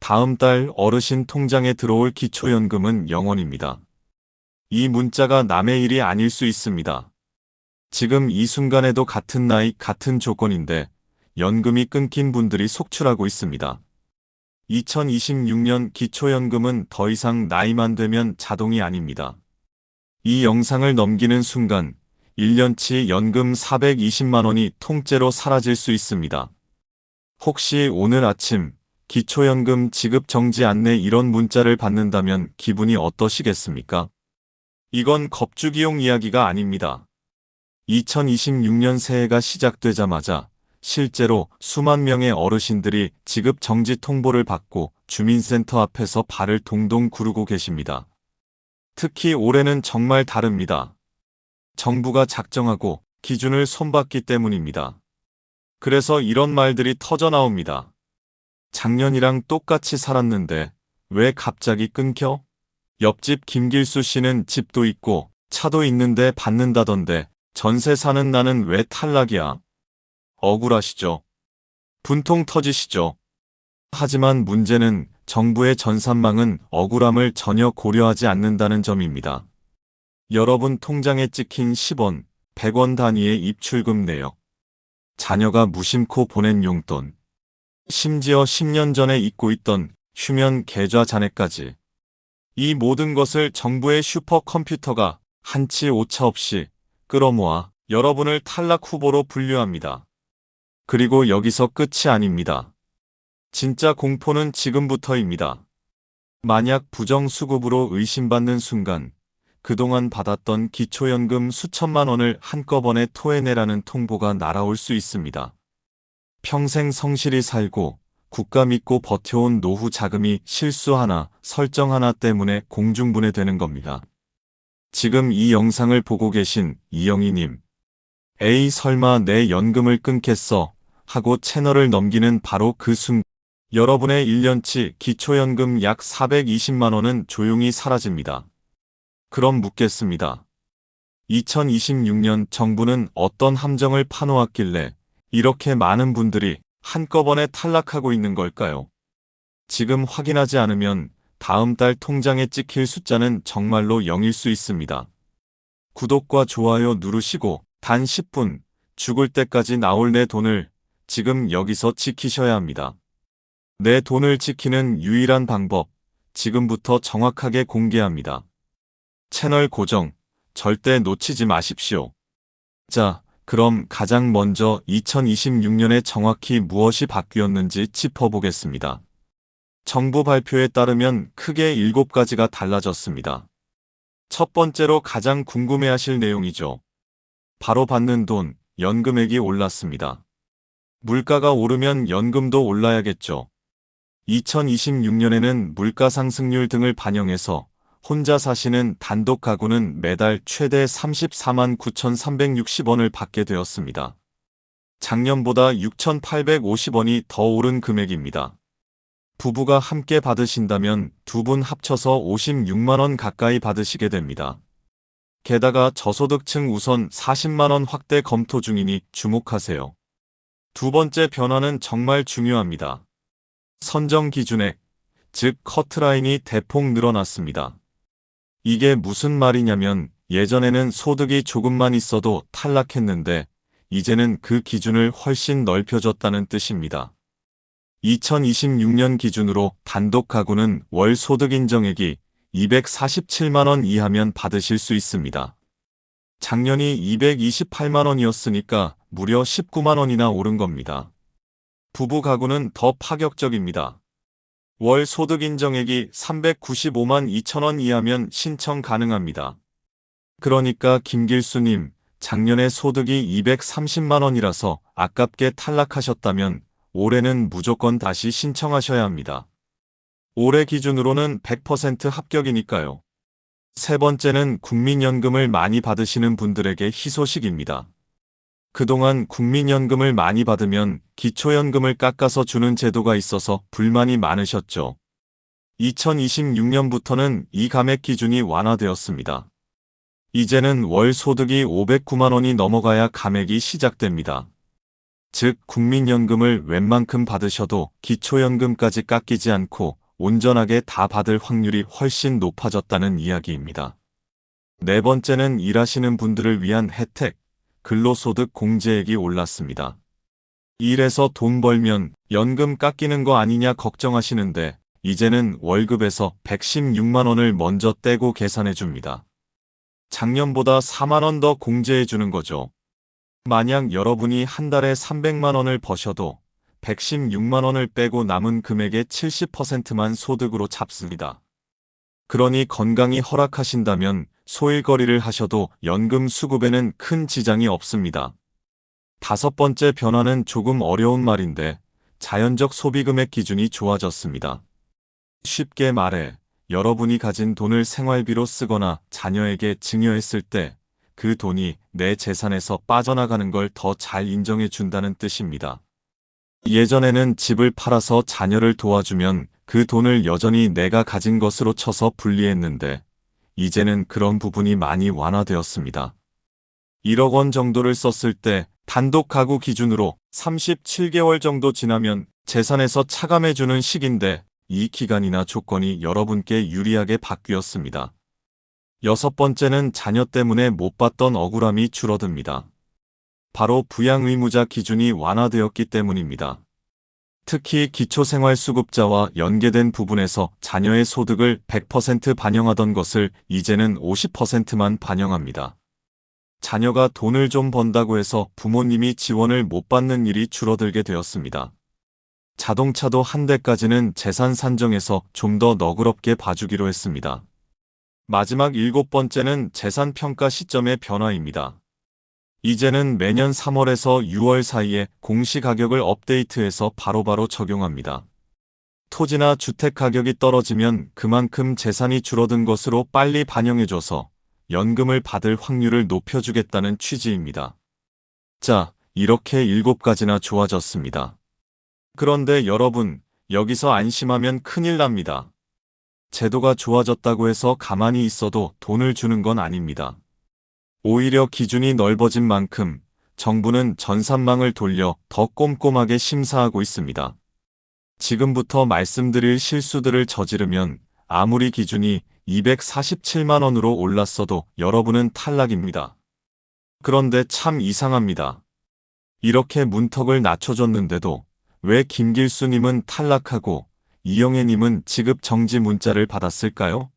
다음 달 어르신 통장에 들어올 기초연금은 0원입니다. 이 문자가 남의 일이 아닐 수 있습니다. 지금 이 순간에도 같은 나이, 같은 조건인데 연금이 끊긴 분들이 속출하고 있습니다. 2026년 기초연금은 더 이상 나이만 되면 자동이 아닙니다. 이 영상을 넘기는 순간 1년치 연금 420만 원이 통째로 사라질 수 있습니다. 혹시 오늘 아침 기초연금 지급 정지 안내 이런 문자를 받는다면 기분이 어떠시겠습니까? 이건 겁주기용 이야기가 아닙니다. 2026년 새해가 시작되자마자 실제로 수만 명의 어르신들이 지급 정지 통보를 받고 주민센터 앞에서 발을 동동 구르고 계십니다. 특히 올해는 정말 다릅니다. 정부가 작정하고 기준을 손봤기 때문입니다. 그래서 이런 말들이 터져 나옵니다. 작년이랑 똑같이 살았는데 왜 갑자기 끊겨? 옆집 김길수 씨는 집도 있고 차도 있는데 받는다던데 전세 사는 나는 왜 탈락이야? 억울하시죠? 분통 터지시죠? 하지만 문제는 정부의 전산망은 억울함을 전혀 고려하지 않는다는 점입니다. 여러분 통장에 찍힌 10원, 100원 단위의 입출금 내역, 자녀가 무심코 보낸 용돈, 심지어 10년 전에 잊고 있던 휴면 계좌 잔액까지. 이 모든 것을 정부의 슈퍼컴퓨터가 한치 오차 없이 끌어모아 여러분을 탈락 후보로 분류합니다. 그리고 여기서 끝이 아닙니다. 진짜 공포는 지금부터입니다. 만약 부정수급으로 의심받는 순간 그동안 받았던 기초연금 수천만 원을 한꺼번에 토해내라는 통보가 날아올 수 있습니다. 평생 성실히 살고 국가 믿고 버텨온 노후 자금이 실수 하나, 설정 하나 때문에 공중분해되는 겁니다. 지금 이 영상을 보고 계신 이영희님, 에이 설마 내 연금을 끊겠어 하고 채널을 넘기는 바로 그 순간 여러분의 1년치 기초연금 약 420만 원은 조용히 사라집니다. 그럼 묻겠습니다. 2026년 정부는 어떤 함정을 파놓았길래 이렇게 많은 분들이 한꺼번에 탈락하고 있는 걸까요? 지금 확인하지 않으면 다음 달 통장에 찍힐 숫자는 정말로 0일 수 있습니다. 구독과 좋아요 누르시고 단 10분, 죽을 때까지 나올 내 돈을 지금 여기서 지키셔야 합니다. 내 돈을 지키는 유일한 방법, 지금부터 정확하게 공개합니다. 채널 고정, 절대 놓치지 마십시오. 자, 그럼 가장 먼저 2026년에 정확히 무엇이 바뀌었는지 짚어보겠습니다. 정부 발표에 따르면 크게 7가지가 달라졌습니다. 첫 번째로 가장 궁금해하실 내용이죠. 바로 받는 돈, 연금액이 올랐습니다. 물가가 오르면 연금도 올라야겠죠. 2026년에는 물가 상승률 등을 반영해서 혼자 사시는 단독 가구는 매달 최대 34만 9,360원을 받게 되었습니다. 작년보다 6,850원이 더 오른 금액입니다. 부부가 함께 받으신다면 두 분 합쳐서 56만 원 가까이 받으시게 됩니다. 게다가 저소득층 우선 40만 원 확대 검토 중이니 주목하세요. 두 번째 변화는 정말 중요합니다. 선정 기준액, 즉 커트라인이 대폭 늘어났습니다. 이게 무슨 말이냐면 예전에는 소득이 조금만 있어도 탈락했는데 이제는 그 기준을 훨씬 넓혀줬다는 뜻입니다. 2026년 기준으로 단독 가구는 월 소득 인정액이 247만 원 이하면 받으실 수 있습니다. 작년이 228만 원이었으니까 무려 19만 원이나 오른 겁니다. 부부 가구는 더 파격적입니다. 월 소득 인정액이 395만 2천 원 이하면 신청 가능합니다. 그러니까 김길수님, 작년에 소득이 230만 원이라서 아깝게 탈락하셨다면 올해는 무조건 다시 신청하셔야 합니다. 올해 기준으로는 100% 합격이니까요. 세 번째는 국민연금을 많이 받으시는 분들에게 희소식입니다. 그동안 국민연금을 많이 받으면 기초연금을 깎아서 주는 제도가 있어서 불만이 많으셨죠. 2026년부터는 이 감액 기준이 완화되었습니다. 이제는 월 소득이 509만 원이 넘어가야 감액이 시작됩니다. 즉 국민연금을 웬만큼 받으셔도 기초연금까지 깎이지 않고 온전하게 다 받을 확률이 훨씬 높아졌다는 이야기입니다. 네 번째는 일하시는 분들을 위한 혜택, 근로소득 공제액이 올랐습니다. 일해서 돈 벌면 연금 깎이는 거 아니냐 걱정하시는데 이제는 월급에서 116만 원을 먼저 떼고 계산해 줍니다. 작년보다 4만 원 더 공제해 주는 거죠. 만약 여러분이 한 달에 300만 원을 버셔도 116만 원을 빼고 남은 금액의 70%만 소득으로 잡습니다. 그러니 건강이 허락하신다면 소일거리를 하셔도 연금 수급에는 큰 지장이 없습니다. 다섯 번째 변화는 조금 어려운 말인데 자연적 소비금액 기준이 좋아졌습니다. 쉽게 말해 여러분이 가진 돈을 생활비로 쓰거나 자녀에게 증여했을 때 그 돈이 내 재산에서 빠져나가는 걸 더 잘 인정해 준다는 뜻입니다. 예전에는 집을 팔아서 자녀를 도와주면 그 돈을 여전히 내가 가진 것으로 쳐서 분리했는데 이제는 그런 부분이 많이 완화되었습니다. 1억 원 정도를 썼을 때 단독 가구 기준으로 37개월 정도 지나면 재산에서 차감해주는 시기인데 이 기간이나 조건이 여러분께 유리하게 바뀌었습니다. 여섯 번째는 자녀 때문에 못 받던 억울함이 줄어듭니다. 바로 부양의무자 기준이 완화되었기 때문입니다. 특히 기초생활수급자와 연계된 부분에서 자녀의 소득을 100% 반영하던 것을 이제는 50%만 반영합니다. 자녀가 돈을 좀 번다고 해서 부모님이 지원을 못 받는 일이 줄어들게 되었습니다. 자동차도 한 대까지는 재산 산정에서 좀 더 너그럽게 봐주기로 했습니다. 마지막 일곱 번째는 재산 평가 시점의 변화입니다. 이제는 매년 3월에서 6월 사이에 공시가격을 업데이트해서 바로바로 적용합니다. 토지나 주택 가격이 떨어지면 그만큼 재산이 줄어든 것으로 빨리 반영해줘서 연금을 받을 확률을 높여주겠다는 취지입니다. 자, 이렇게 7가지나 좋아졌습니다. 그런데 여러분, 여기서 안심하면 큰일 납니다. 제도가 좋아졌다고 해서 가만히 있어도 돈을 주는 건 아닙니다. 오히려 기준이 넓어진 만큼 정부는 전산망을 돌려 더 꼼꼼하게 심사하고 있습니다. 지금부터 말씀드릴 실수들을 저지르면 아무리 기준이 247만 원으로 올랐어도 여러분은 탈락입니다. 그런데 참 이상합니다. 이렇게 문턱을 낮춰줬는데도 왜 김길수님은 탈락하고 이영애님은 지급 정지 문자를 받았을까요?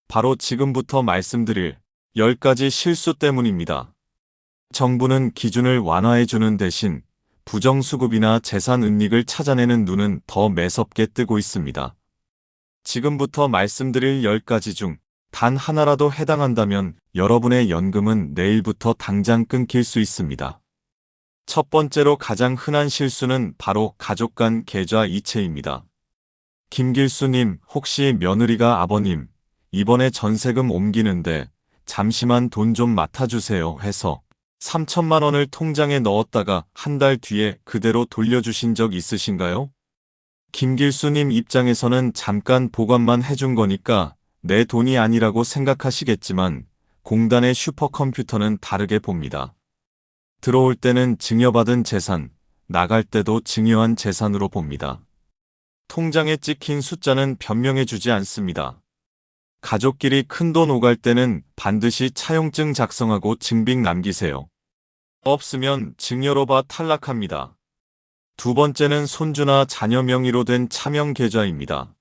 바로 지금부터 말씀드릴 10가지 실수 때문입니다. 정부는 기준을 완화해주는 대신 부정수급이나 재산 은닉을 찾아내는 눈은 더 매섭게 뜨고 있습니다. 지금부터 말씀드릴 10가지 중 단 하나라도 해당한다면 여러분의 연금은 내일부터 당장 끊길 수 있습니다. 첫 번째로 가장 흔한 실수는 바로 가족 간 계좌 이체입니다. 김길수님, 혹시 며느리가 아버님, 이번에 전세금 옮기는데 잠시만 돈 좀 맡아주세요 해서 3천만 원을 통장에 넣었다가 한 달 뒤에 그대로 돌려주신 적 있으신가요? 김길수님 입장에서는 잠깐 보관만 해준 거니까 내 돈이 아니라고 생각하시겠지만 공단의 슈퍼컴퓨터는 다르게 봅니다. 들어올 때는 증여받은 재산, 나갈 때도 증여한 재산으로 봅니다. 통장에 찍힌 숫자는 변명해주지 않습니다. 가족끼리 큰돈 오갈 때는 반드시 차용증 작성하고 증빙 남기세요. 없으면 증여로 봐 탈락합니다. 두 번째는 손주나 자녀 명의로 된 차명 계좌입니다.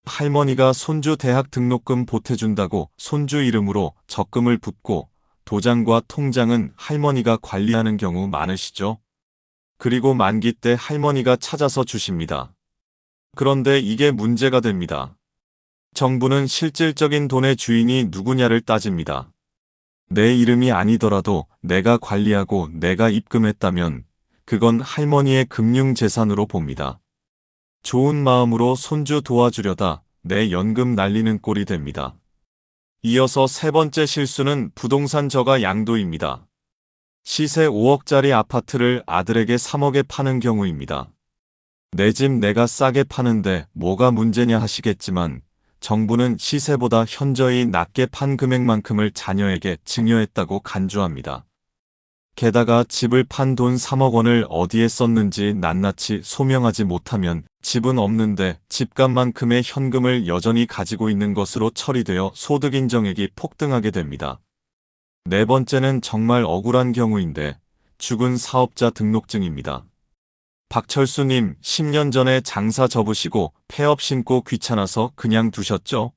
할머니가 손주 대학 등록금 보태준다고 손주 이름으로 적금을 붓고 도장과 통장은 할머니가 관리하는 경우 많으시죠? 그리고 만기 때 할머니가 찾아서 주십니다. 그런데 이게 문제가 됩니다. 정부는 실질적인 돈의 주인이 누구냐를 따집니다. 내 이름이 아니더라도 내가 관리하고 내가 입금했다면 그건 할머니의 금융재산으로 봅니다. 좋은 마음으로 손주 도와주려다 내 연금 날리는 꼴이 됩니다. 이어서 세 번째 실수는 부동산 저가 양도입니다. 시세 5억짜리 아파트를 아들에게 3억에 파는 경우입니다. 내 집 내가 싸게 파는데 뭐가 문제냐 하시겠지만 정부는 시세보다 현저히 낮게 판 금액만큼을 자녀에게 증여했다고 간주합니다. 게다가 집을 판 돈 3억 원을 어디에 썼는지 낱낱이 소명하지 못하면 집은 없는데 집값만큼의 현금을 여전히 가지고 있는 것으로 처리되어 소득인정액이 폭등하게 됩니다. 네 번째는 정말 억울한 경우인데 죽은 사업자 등록증입니다. 박철수님, 10년 전에 장사 접으시고 폐업 신고 귀찮아서 그냥 두셨죠?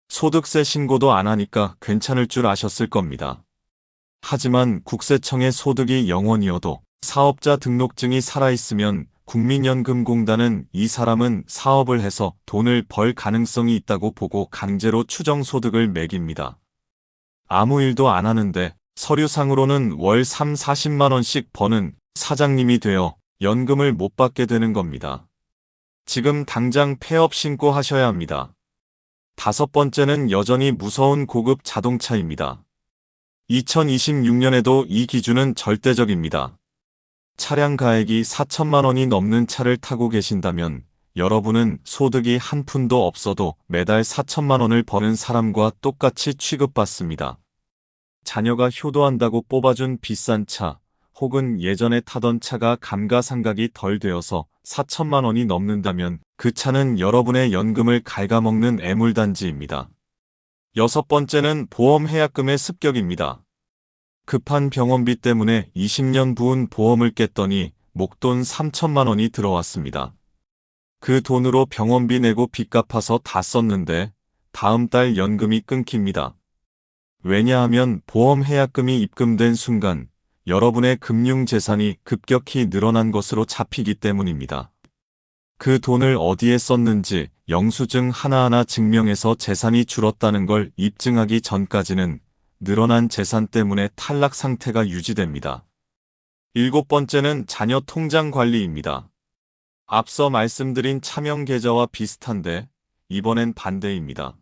소득세 신고도 안 하니까 괜찮을 줄 아셨을 겁니다. 하지만 국세청의 소득이 0원이어도 사업자 등록증이 살아있으면 국민연금공단은 이 사람은 사업을 해서 돈을 벌 가능성이 있다고 보고 강제로 추정소득을 매깁니다. 아무 일도 안 하는데 서류상으로는 월 3, 40만 원씩 버는 사장님이 되어 연금을 못 받게 되는 겁니다. 지금 당장 폐업 신고하셔야 합니다. 다섯 번째는 여전히 무서운 고급 자동차입니다. 2026년에도 이 기준은 절대적입니다. 차량 가액이 4천만 원이 넘는 차를 타고 계신다면 여러분은 소득이 한 푼도 없어도 매달 4천만 원을 버는 사람과 똑같이 취급받습니다. 자녀가 효도한다고 뽑아준 비싼 차, 혹은 예전에 타던 차가 감가상각이 덜 되어서 4천만 원이 넘는다면 그 차는 여러분의 연금을 갉아먹는 애물단지입니다. 여섯 번째는 보험해약금의 습격입니다. 급한 병원비 때문에 20년 부은 보험을 깼더니 목돈 3천만 원이 들어왔습니다. 그 돈으로 병원비 내고 빚 갚아서 다 썼는데 다음 달 연금이 끊깁니다. 왜냐하면 보험해약금이 입금된 순간 여러분의 금융재산이 급격히 늘어난 것으로 잡히기 때문입니다. 그 돈을 어디에 썼는지 영수증 하나하나 증명해서 재산이 줄었다는 걸 입증하기 전까지는 늘어난 재산 때문에 탈락 상태가 유지됩니다. 일곱 번째는 자녀 통장 관리입니다. 앞서 말씀드린 차명 계좌와 비슷한데 이번엔 반대입니다.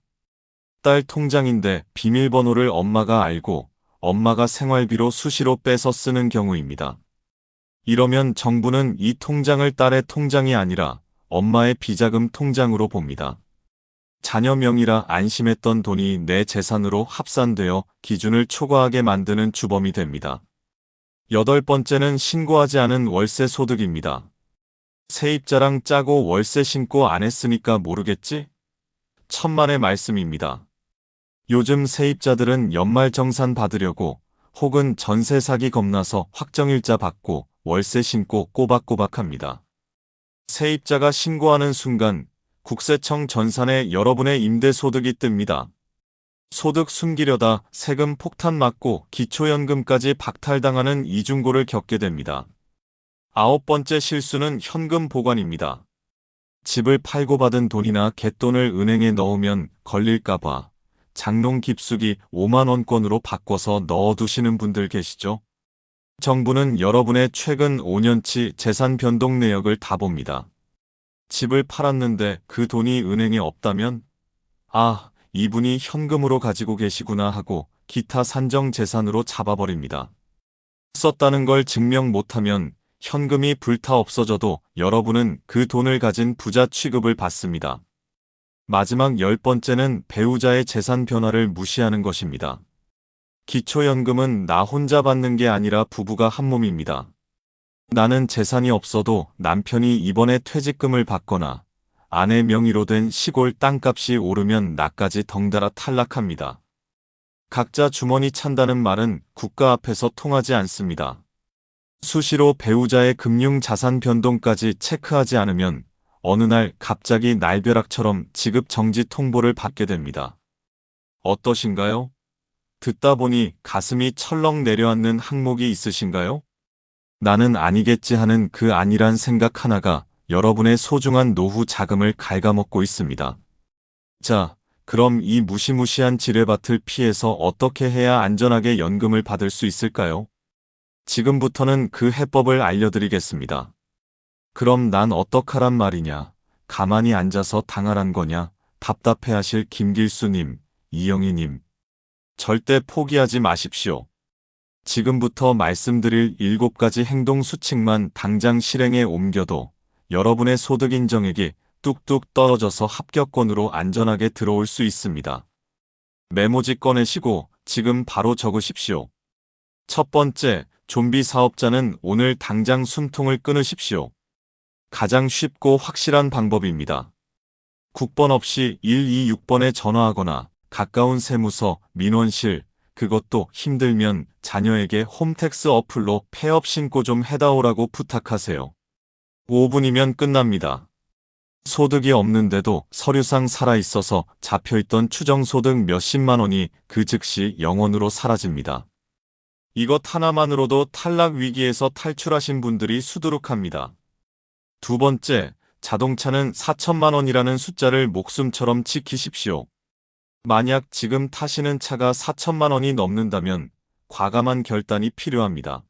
딸 통장인데 비밀번호를 엄마가 알고 엄마가 생활비로 수시로 빼서 쓰는 경우입니다. 이러면 정부는 이 통장을 딸의 통장이 아니라 엄마의 비자금 통장으로 봅니다. 자녀 명의라 안심했던 돈이 내 재산으로 합산되어 기준을 초과하게 만드는 주범이 됩니다. 여덟 번째는 신고하지 않은 월세 소득입니다. 세입자랑 짜고 월세 신고 안 했으니까 모르겠지? 천만의 말씀입니다. 요즘 세입자들은 연말정산 받으려고 혹은 전세 사기 겁나서 확정일자 받고 월세 신고 꼬박꼬박합니다. 세입자가 신고하는 순간 국세청 전산에 여러분의 임대소득이 뜹니다. 소득 숨기려다 세금 폭탄 맞고 기초연금까지 박탈당하는 이중고를 겪게 됩니다. 아홉 번째 실수는 현금 보관입니다. 집을 팔고 받은 돈이나 갯돈을 은행에 넣으면 걸릴까봐 장롱 깊숙이 5만 원권으로 바꿔서 넣어두시는 분들 계시죠? 정부는 여러분의 최근 5년치 재산 변동 내역을 다 봅니다. 집을 팔았는데 그 돈이 은행에 없다면 아, 이분이 현금으로 가지고 계시구나 하고 기타 산정 재산으로 잡아버립니다. 썼다는 걸 증명 못하면 현금이 불타 없어져도 여러분은 그 돈을 가진 부자 취급을 받습니다. 마지막 열 번째는 배우자의 재산 변화를 무시하는 것입니다. 기초연금은 나 혼자 받는 게 아니라 부부가 한 몸입니다. 나는 재산이 없어도 남편이 이번에 퇴직금을 받거나 아내 명의로 된 시골 땅값이 오르면 나까지 덩달아 탈락합니다. 각자 주머니 찬다는 말은 국가 앞에서 통하지 않습니다. 수시로 배우자의 금융자산 변동까지 체크하지 않으면 어느 날 갑자기 날벼락처럼 지급 정지 통보를 받게 됩니다. 어떠신가요? 듣다 보니 가슴이 철렁 내려앉는 항목이 있으신가요? 나는 아니겠지 하는 그 아니란 생각 하나가 여러분의 소중한 노후 자금을 갉아먹고 있습니다. 자, 그럼 이 무시무시한 지뢰밭을 피해서 어떻게 해야 안전하게 연금을 받을 수 있을까요? 지금부터는 그 해법을 알려드리겠습니다. 그럼 난 어떡하란 말이냐? 가만히 앉아서 당하란 거냐? 답답해하실 김길수님, 이영희님. 절대 포기하지 마십시오. 지금부터 말씀드릴 7가지 행동 수칙만 당장 실행에 옮겨도 여러분의 소득 인정액이 뚝뚝 떨어져서 합격권으로 안전하게 들어올 수 있습니다. 메모지 꺼내시고 지금 바로 적으십시오. 첫 번째, 좀비 사업자는 오늘 당장 숨통을 끊으십시오. 가장 쉽고 확실한 방법입니다. 국번 없이 126번에 전화하거나 가까운 세무서, 민원실, 그것도 힘들면 자녀에게 홈택스 어플로 폐업 신고 좀 해다오라고 부탁하세요. 5분이면 끝납니다. 소득이 없는데도 서류상 살아있어서 잡혀있던 추정소득 몇십만 원이 그 즉시 0원으로 사라집니다. 이것 하나만으로도 탈락 위기에서 탈출하신 분들이 수두룩합니다. 두 번째, 자동차는 4천만 원이라는 숫자를 목숨처럼 지키십시오. 만약 지금 타시는 차가 4천만 원이 넘는다면 과감한 결단이 필요합니다.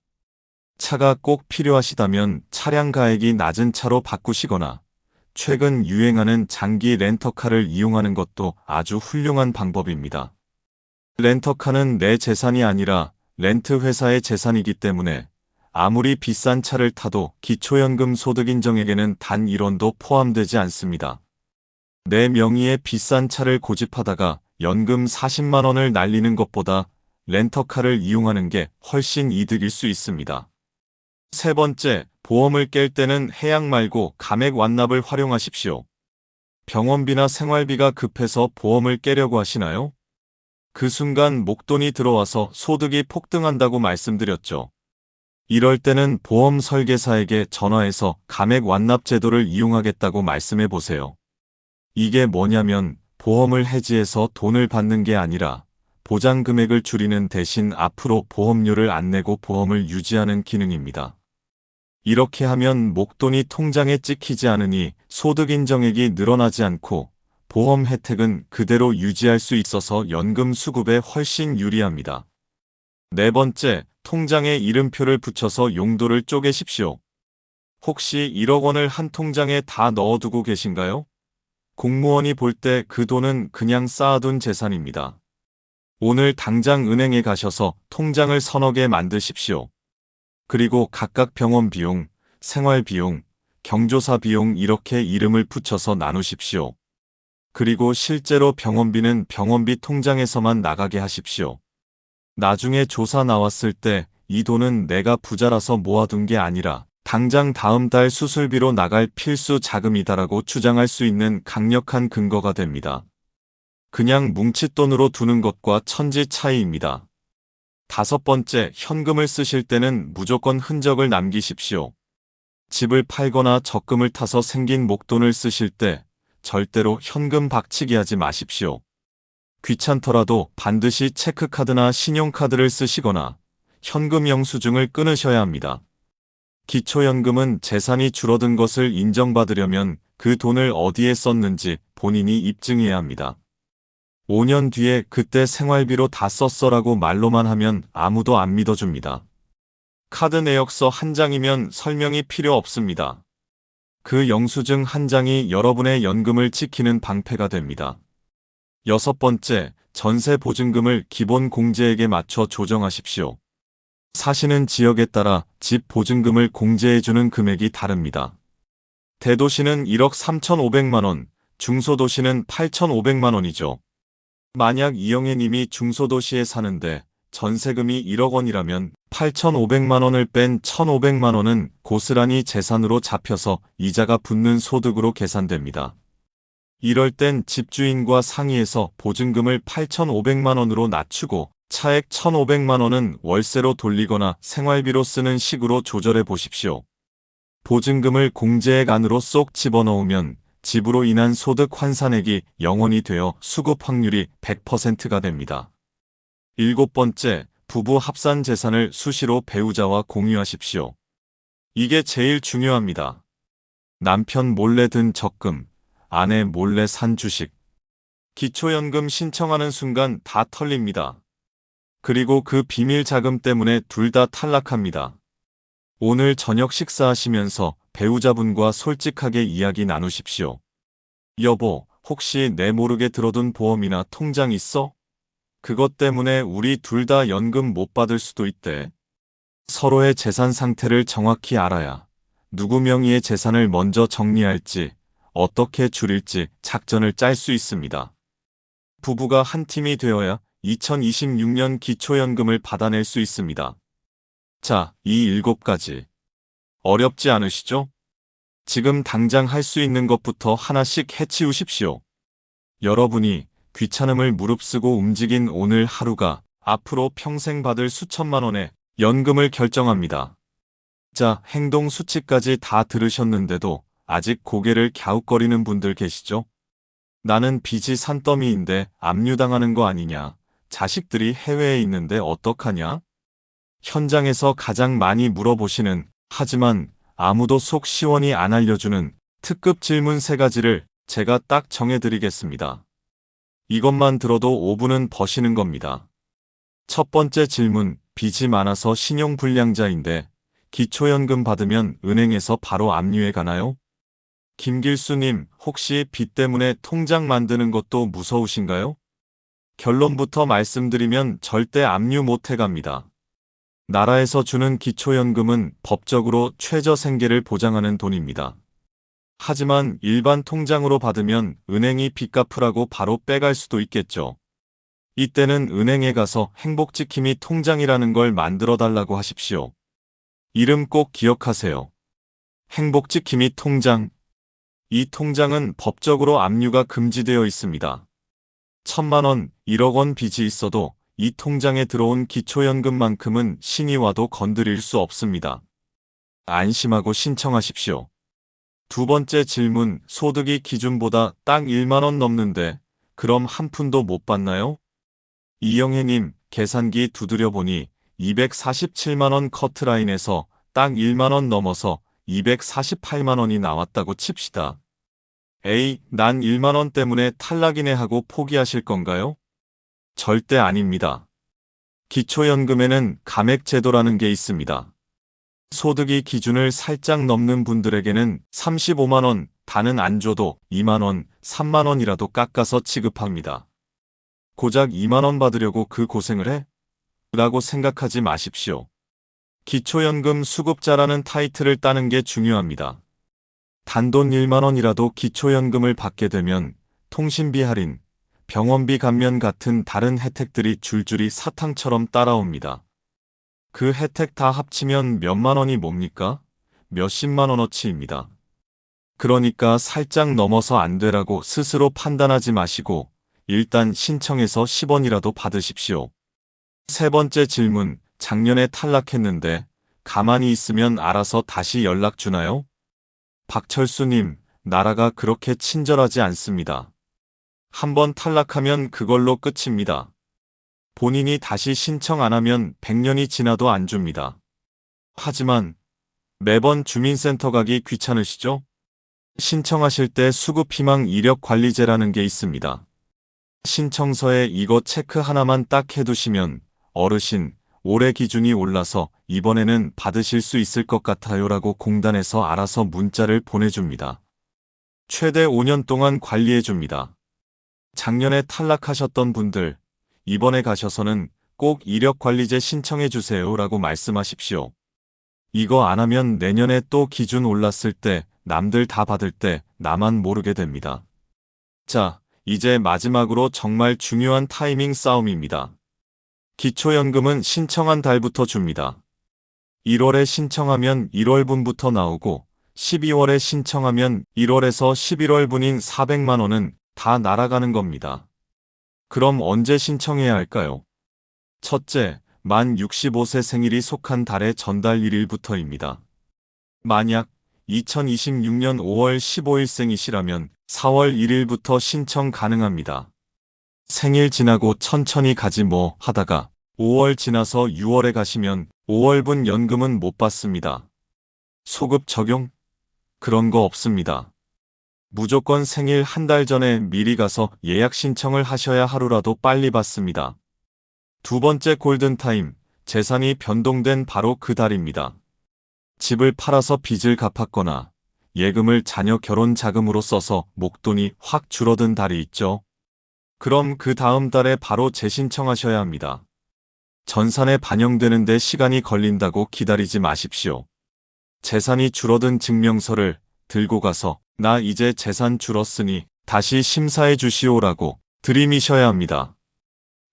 차가 꼭 필요하시다면 차량 가액이 낮은 차로 바꾸시거나 최근 유행하는 장기 렌터카를 이용하는 것도 아주 훌륭한 방법입니다. 렌터카는 내 재산이 아니라 렌트 회사의 재산이기 때문에 아무리 비싼 차를 타도 기초연금 소득인정에게는 단 1원도 포함되지 않습니다. 내 명의의 비싼 차를 고집하다가 연금 40만 원을 날리는 것보다 렌터카를 이용하는 게 훨씬 이득일 수 있습니다. 세 번째, 보험을 깰 때는 해약 말고 감액 완납을 활용하십시오. 병원비나 생활비가 급해서 보험을 깨려고 하시나요? 그 순간 목돈이 들어와서 소득이 폭등한다고 말씀드렸죠. 이럴 때는 보험 설계사에게 전화해서 감액 완납 제도를 이용하겠다고 말씀해 보세요. 이게 뭐냐면 보험을 해지해서 돈을 받는 게 아니라 보장 금액을 줄이는 대신 앞으로 보험료를 안 내고 보험을 유지하는 기능입니다. 이렇게 하면 목돈이 통장에 찍히지 않으니 소득 인정액이 늘어나지 않고 보험 혜택은 그대로 유지할 수 있어서 연금 수급에 훨씬 유리합니다. 네 번째, 통장에 이름표를 붙여서 용도를 쪼개십시오. 혹시 1억 원을 한 통장에 다 넣어두고 계신가요? 공무원이 볼 때 그 돈은 그냥 쌓아둔 재산입니다. 오늘 당장 은행에 가셔서 통장을 서너 개 만드십시오. 그리고 각각 병원 비용, 생활 비용, 경조사 비용 이렇게 이름을 붙여서 나누십시오. 그리고 실제로 병원비는 병원비 통장에서만 나가게 하십시오. 나중에 조사 나왔을 때 이 돈은 내가 부자라서 모아둔 게 아니라 당장 다음 달 수술비로 나갈 필수 자금이다라고 주장할 수 있는 강력한 근거가 됩니다. 그냥 뭉칫돈으로 두는 것과 천지 차이입니다. 다섯 번째, 현금을 쓰실 때는 무조건 흔적을 남기십시오. 집을 팔거나 적금을 타서 생긴 목돈을 쓰실 때 절대로 현금 박치기 하지 마십시오. 귀찮더라도 반드시 체크카드나 신용카드를 쓰시거나 현금 영수증을 끊으셔야 합니다. 기초연금은 재산이 줄어든 것을 인정받으려면 그 돈을 어디에 썼는지 본인이 입증해야 합니다. 5년 뒤에 그때 생활비로 다 썼어라고 말로만 하면 아무도 안 믿어줍니다. 카드 내역서 한 장이면 설명이 필요 없습니다. 그 영수증 한 장이 여러분의 연금을 지키는 방패가 됩니다. 여섯 번째, 전세 보증금을 기본 공제액에 맞춰 조정하십시오. 사시는 지역에 따라 집 보증금을 공제해주는 금액이 다릅니다. 대도시는 1억 3,500만 원, 중소도시는 8,500만 원이죠. 만약 이영애 님이 중소도시에 사는데 전세금이 1억 원이라면 8,500만 원을 뺀 1,500만 원은 고스란히 재산으로 잡혀서 이자가 붙는 소득으로 계산됩니다. 이럴 땐 집주인과 상의해서 보증금을 8,500만 원으로 낮추고 차액 1,500만 원은 월세로 돌리거나 생활비로 쓰는 식으로 조절해 보십시오. 보증금을 공제액 안으로 쏙 집어넣으면 집으로 인한 소득 환산액이 0원이 되어 수급 확률이 100%가 됩니다. 일곱 번째, 부부 합산 재산을 수시로 배우자와 공유하십시오. 이게 제일 중요합니다. 남편 몰래 든 적금, 아내 몰래 산 주식. 기초연금 신청하는 순간 다 털립니다. 그리고 그 비밀 자금 때문에 둘 다 탈락합니다. 오늘 저녁 식사하시면서 배우자분과 솔직하게 이야기 나누십시오. 여보, 혹시 내 모르게 들어둔 보험이나 통장 있어? 그것 때문에 우리 둘 다 연금 못 받을 수도 있대. 서로의 재산 상태를 정확히 알아야 누구 명의의 재산을 먼저 정리할지, 어떻게 줄일지 작전을 짤 수 있습니다. 부부가 한 팀이 되어야 2026년 기초연금을 받아낼 수 있습니다. 자, 이 7가지. 어렵지 않으시죠? 지금 당장 할 수 있는 것부터 하나씩 해치우십시오. 여러분이 귀찮음을 무릅쓰고 움직인 오늘 하루가 앞으로 평생 받을 수천만 원의 연금을 결정합니다. 자, 행동 수치까지 다 들으셨는데도 아직 고개를 갸웃거리는 분들 계시죠? 나는 빚이 산더미인데 압류당하는 거 아니냐? 자식들이 해외에 있는데 어떡하냐? 현장에서 가장 많이 물어보시는, 하지만 아무도 속 시원히 안 알려주는 특급 질문 3가지를 제가 딱 정해드리겠습니다. 이것만 들어도 5분은 버시는 겁니다. 첫 번째 질문, 빚이 많아서 신용불량자인데 기초연금 받으면 은행에서 바로 압류해 가나요? 김길수님, 혹시 빚 때문에 통장 만드는 것도 무서우신가요? 결론부터 말씀드리면 절대 압류 못 해갑니다. 나라에서 주는 기초연금은 법적으로 최저 생계를 보장하는 돈입니다. 하지만 일반 통장으로 받으면 은행이 빚 갚으라고 바로 빼갈 수도 있겠죠. 이때는 은행에 가서 행복지킴이 통장이라는 걸 만들어 달라고 하십시오. 이름 꼭 기억하세요. 행복지킴이 통장. 이 통장은 법적으로 압류가 금지되어 있습니다. 1,000만 원, 1억 원 빚이 있어도 이 통장에 들어온 기초연금만큼은 신이 와도 건드릴 수 없습니다. 안심하고 신청하십시오. 두 번째 질문, 소득이 기준보다 딱 1만 원 넘는데 그럼 한 푼도 못 받나요? 이영애님, 계산기 두드려보니 247만 원 커트라인에서 딱 1만 원 넘어서 248만 원이 나왔다고 칩시다. 에이, 난 1만 원 때문에 탈락이네 하고 포기하실 건가요? 절대 아닙니다. 기초연금에는 감액제도라는 게 있습니다. 소득이 기준을 살짝 넘는 분들에게는 35만 원, 다는 안 줘도 2만 원, 3만 원이라도 깎아서 지급합니다. 고작 2만 원 받으려고 그 고생을 해? 라고 생각하지 마십시오. 기초연금 수급자라는 타이틀을 따는 게 중요합니다. 단돈 1만 원이라도 기초연금을 받게 되면 통신비 할인, 병원비 감면 같은 다른 혜택들이 줄줄이 사탕처럼 따라옵니다. 그 혜택 다 합치면 몇만 원이 뭡니까? 몇십만 원어치입니다. 그러니까 살짝 넘어서 안 되라고 스스로 판단하지 마시고 일단 신청해서 10원이라도 받으십시오. 세 번째 질문, 작년에 탈락했는데 가만히 있으면 알아서 다시 연락 주나요? 박철수님, 나라가 그렇게 친절하지 않습니다. 한번 탈락하면 그걸로 끝입니다. 본인이 다시 신청 안 하면 100년이 지나도 안 줍니다. 하지만 매번 주민센터 가기 귀찮으시죠? 신청하실 때 수급희망 이력관리제라는 게 있습니다. 신청서에 이거 체크 하나만 딱 해두시면 어르신, 올해 기준이 올라서 이번에는 받으실 수 있을 것 같아요 라고 공단에서 알아서 문자를 보내줍니다. 최대 5년 동안 관리해줍니다. 작년에 탈락하셨던 분들, 이번에 가셔서는 꼭 이력관리제 신청해주세요 라고 말씀하십시오. 이거 안 하면 내년에 또 기준 올랐을 때 남들 다 받을 때 나만 모르게 됩니다. 자, 이제 마지막으로 정말 중요한 타이밍 싸움입니다. 기초연금은 신청한 달부터 줍니다. 1월에 신청하면 1월분부터 나오고 12월에 신청하면 1월에서 11월분인 400만 원은 다 날아가는 겁니다. 그럼 언제 신청해야 할까요? 첫째, 만 65세 생일이 속한 달의 전달 1일부터입니다. 만약 2026년 5월 15일생이시라면 4월 1일부터 신청 가능합니다. 생일 지나고 천천히 가지 뭐 하다가 5월 지나서 6월에 가시면 5월분 연금은 못 받습니다. 소급 적용? 그런 거 없습니다. 무조건 생일 한 달 전에 미리 가서 예약 신청을 하셔야 하루라도 빨리 받습니다. 두 번째 골든타임, 재산이 변동된 바로 그 달입니다. 집을 팔아서 빚을 갚았거나 예금을 자녀 결혼 자금으로 써서 목돈이 확 줄어든 달이 있죠. 그럼 그 다음 달에 바로 재신청하셔야 합니다. 전산에 반영되는데 시간이 걸린다고 기다리지 마십시오. 재산이 줄어든 증명서를 들고 가서 나 이제 재산 줄었으니 다시 심사해 주시오라고 들이미셔야 합니다.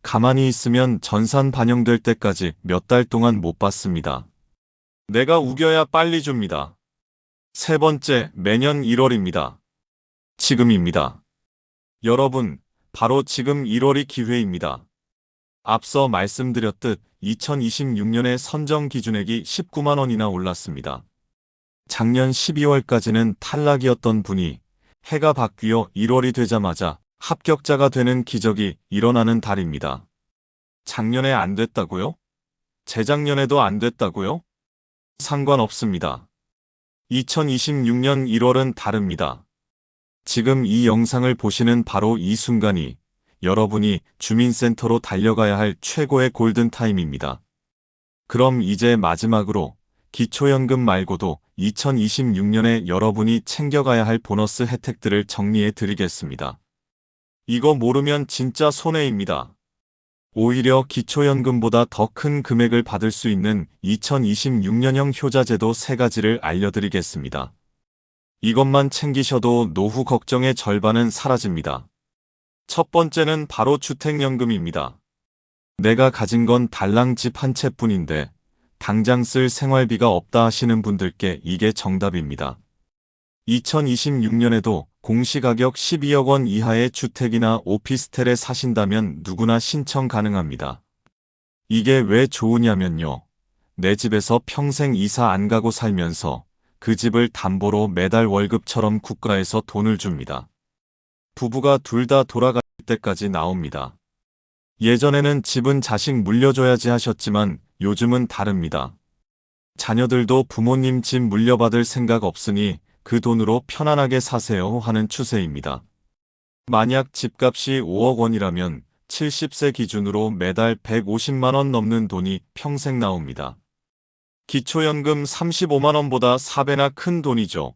가만히 있으면 전산 반영될 때까지 몇 달 동안 못 받습니다. 내가 우겨야 빨리 줍니다. 세 번째, 매년 1월입니다. 지금입니다. 여러분, 바로 지금 1월이 기회입니다. 앞서 말씀드렸듯 2026년에 선정 기준액이 19만 원이나 올랐습니다. 작년 12월까지는 탈락이었던 분이 해가 바뀌어 1월이 되자마자 합격자가 되는 기적이 일어나는 달입니다. 작년에 안 됐다고요? 재작년에도 안 됐다고요? 상관없습니다. 2026년 1월은 다릅니다. 지금 이 영상을 보시는 바로 이 순간이 여러분이 주민센터로 달려가야 할 최고의 골든타임입니다. 그럼 이제 마지막으로 기초연금 말고도 2026년에 여러분이 챙겨가야 할 보너스 혜택들을 정리해 드리겠습니다. 이거 모르면 진짜 손해입니다. 오히려 기초연금보다 더 큰 금액을 받을 수 있는 2026년형 효자제도 3가지를 알려드리겠습니다. 이것만 챙기셔도 노후 걱정의 절반은 사라집니다. 첫 번째는 바로 주택연금입니다. 내가 가진 건 달랑 집 한 채뿐인데 당장 쓸 생활비가 없다 하시는 분들께 이게 정답입니다. 2026년에도 공시가격 12억 원 이하의 주택이나 오피스텔에 사신다면 누구나 신청 가능합니다. 이게 왜 좋으냐면요. 내 집에서 평생 이사 안 가고 살면서 그 집을 담보로 매달 월급처럼 국가에서 돈을 줍니다. 부부가 둘 다 돌아갈 때까지 나옵니다. 예전에는 집은 자식 물려줘야지 하셨지만 요즘은 다릅니다. 자녀들도 부모님 집 물려받을 생각 없으니 그 돈으로 편안하게 사세요 하는 추세입니다. 만약 집값이 5억 원이라면 70세 기준으로 매달 150만 원 넘는 돈이 평생 나옵니다. 기초연금 35만 원보다 4배나 큰 돈이죠.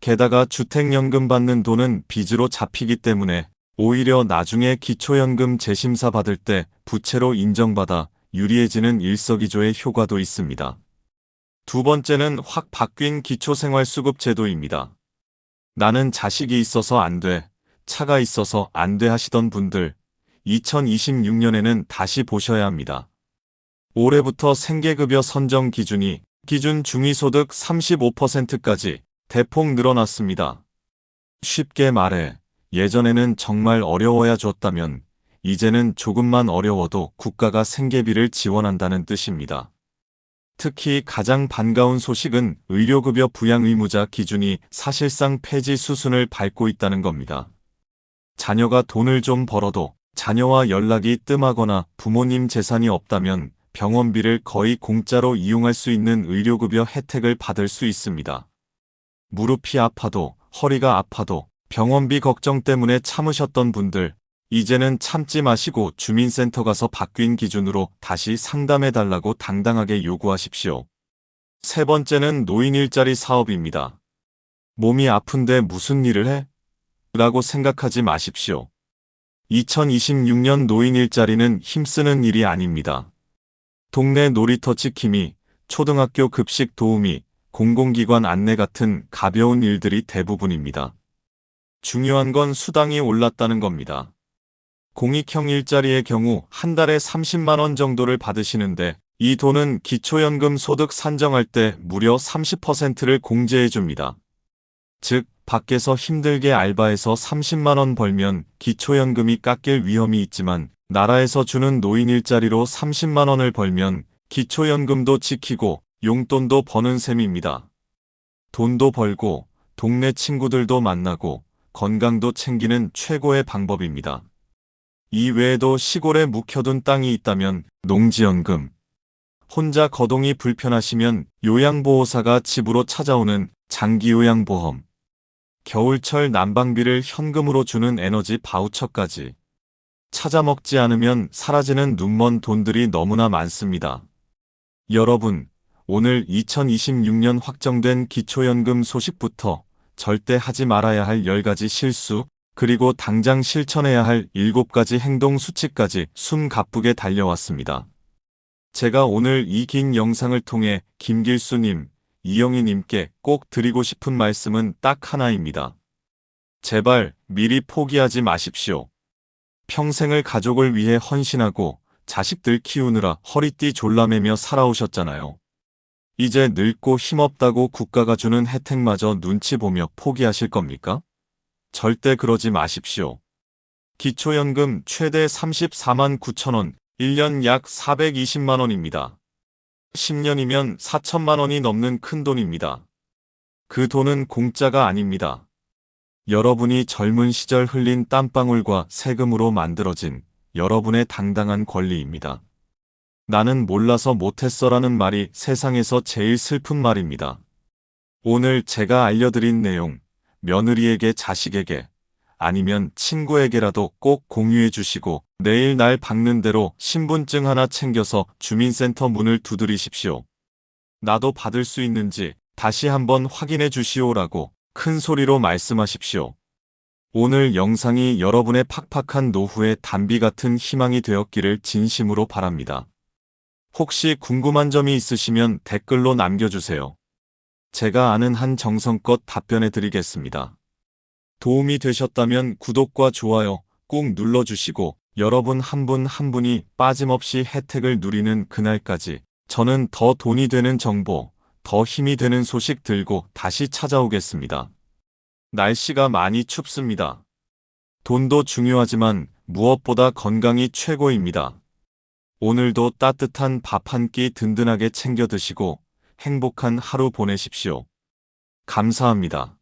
게다가 주택연금 받는 돈은 빚으로 잡히기 때문에 오히려 나중에 기초연금 재심사 받을 때 부채로 인정받아 유리해지는 일석이조의 효과도 있습니다. 두 번째는 확 바뀐 기초생활수급 제도입니다. 나는 자식이 있어서 안 돼, 차가 있어서 안 돼 하시던 분들, 2026년에는 다시 보셔야 합니다. 올해부터 생계급여 선정 기준이 기준 중위소득 35%까지 대폭 늘어났습니다. 쉽게 말해 예전에는 정말 어려워야 줬다면 이제는 조금만 어려워도 국가가 생계비를 지원한다는 뜻입니다. 특히 가장 반가운 소식은 의료급여 부양의무자 기준이 사실상 폐지 수순을 밟고 있다는 겁니다. 자녀가 돈을 좀 벌어도 자녀와 연락이 뜸하거나 부모님 재산이 없다면 병원비를 거의 공짜로 이용할 수 있는 의료급여 혜택을 받을 수 있습니다. 무릎이 아파도 허리가 아파도 병원비 걱정 때문에 참으셨던 분들, 이제는 참지 마시고 주민센터 가서 바뀐 기준으로 다시 상담해달라고 당당하게 요구하십시오. 세 번째는 노인 일자리 사업입니다. 몸이 아픈데 무슨 일을 해? 라고 생각하지 마십시오. 2026년 노인 일자리는 힘쓰는 일이 아닙니다. 동네 놀이터 지킴이, 초등학교 급식 도우미, 공공기관 안내 같은 가벼운 일들이 대부분입니다. 중요한 건 수당이 올랐다는 겁니다. 공익형 일자리의 경우 한 달에 30만 원 정도를 받으시는데 이 돈은 기초연금 소득 산정할 때 무려 30%를 공제해 줍니다. 즉, 밖에서 힘들게 알바해서 30만 원 벌면 기초연금이 깎일 위험이 있지만 나라에서 주는 노인 일자리로 30만 원을 벌면 기초연금도 지키고 용돈도 버는 셈입니다. 돈도 벌고 동네 친구들도 만나고 건강도 챙기는 최고의 방법입니다. 이 외에도 시골에 묵혀둔 땅이 있다면 농지연금, 혼자 거동이 불편하시면 요양보호사가 집으로 찾아오는 장기요양보험, 겨울철 난방비를 현금으로 주는 에너지 바우처까지 찾아 먹지 않으면 사라지는 눈먼 돈들이 너무나 많습니다. 여러분, 오늘 2026년 확정된 기초연금 소식부터 절대 하지 말아야 할 10가지 실수, 그리고 당장 실천해야 할 7가지 행동 수치까지 숨 가쁘게 달려왔습니다. 제가 오늘 이 긴 영상을 통해 김길수님, 이영희님께 꼭 드리고 싶은 말씀은 딱 하나입니다. 제발 미리 포기하지 마십시오. 평생을 가족을 위해 헌신하고 자식들 키우느라 허리띠 졸라매며 살아오셨잖아요. 이제 늙고 힘없다고 국가가 주는 혜택마저 눈치 보며 포기하실 겁니까? 절대 그러지 마십시오. 기초연금 최대 34만 9천 원, 1년 약 420만 원입니다. 10년이면 4천만 원이 넘는 큰 돈입니다. 그 돈은 공짜가 아닙니다. 여러분이 젊은 시절 흘린 땀방울과 세금으로 만들어진 여러분의 당당한 권리입니다. 나는 몰라서 못했어라는 말이 세상에서 제일 슬픈 말입니다. 오늘 제가 알려드린 내용, 며느리에게, 자식에게, 아니면 친구에게라도 꼭 공유해 주시고 내일 날 박는 대로 신분증 하나 챙겨서 주민센터 문을 두드리십시오. 나도 받을 수 있는지 다시 한번 확인해 주시오라고 큰 소리로 말씀하십시오. 오늘 영상이 여러분의 팍팍한 노후의 단비 같은 희망이 되었기를 진심으로 바랍니다. 혹시 궁금한 점이 있으시면 댓글로 남겨주세요. 제가 아는 한 정성껏 답변해 드리겠습니다. 도움이 되셨다면 구독과 좋아요 꼭 눌러주시고 여러분 한 분 한 분이 빠짐없이 혜택을 누리는 그날까지 저는 더 돈이 되는 정보, 더 힘이 되는 소식 들고 다시 찾아오겠습니다. 날씨가 많이 춥습니다. 돈도 중요하지만 무엇보다 건강이 최고입니다. 오늘도 따뜻한 밥 한 끼 든든하게 챙겨 드시고 행복한 하루 보내십시오. 감사합니다.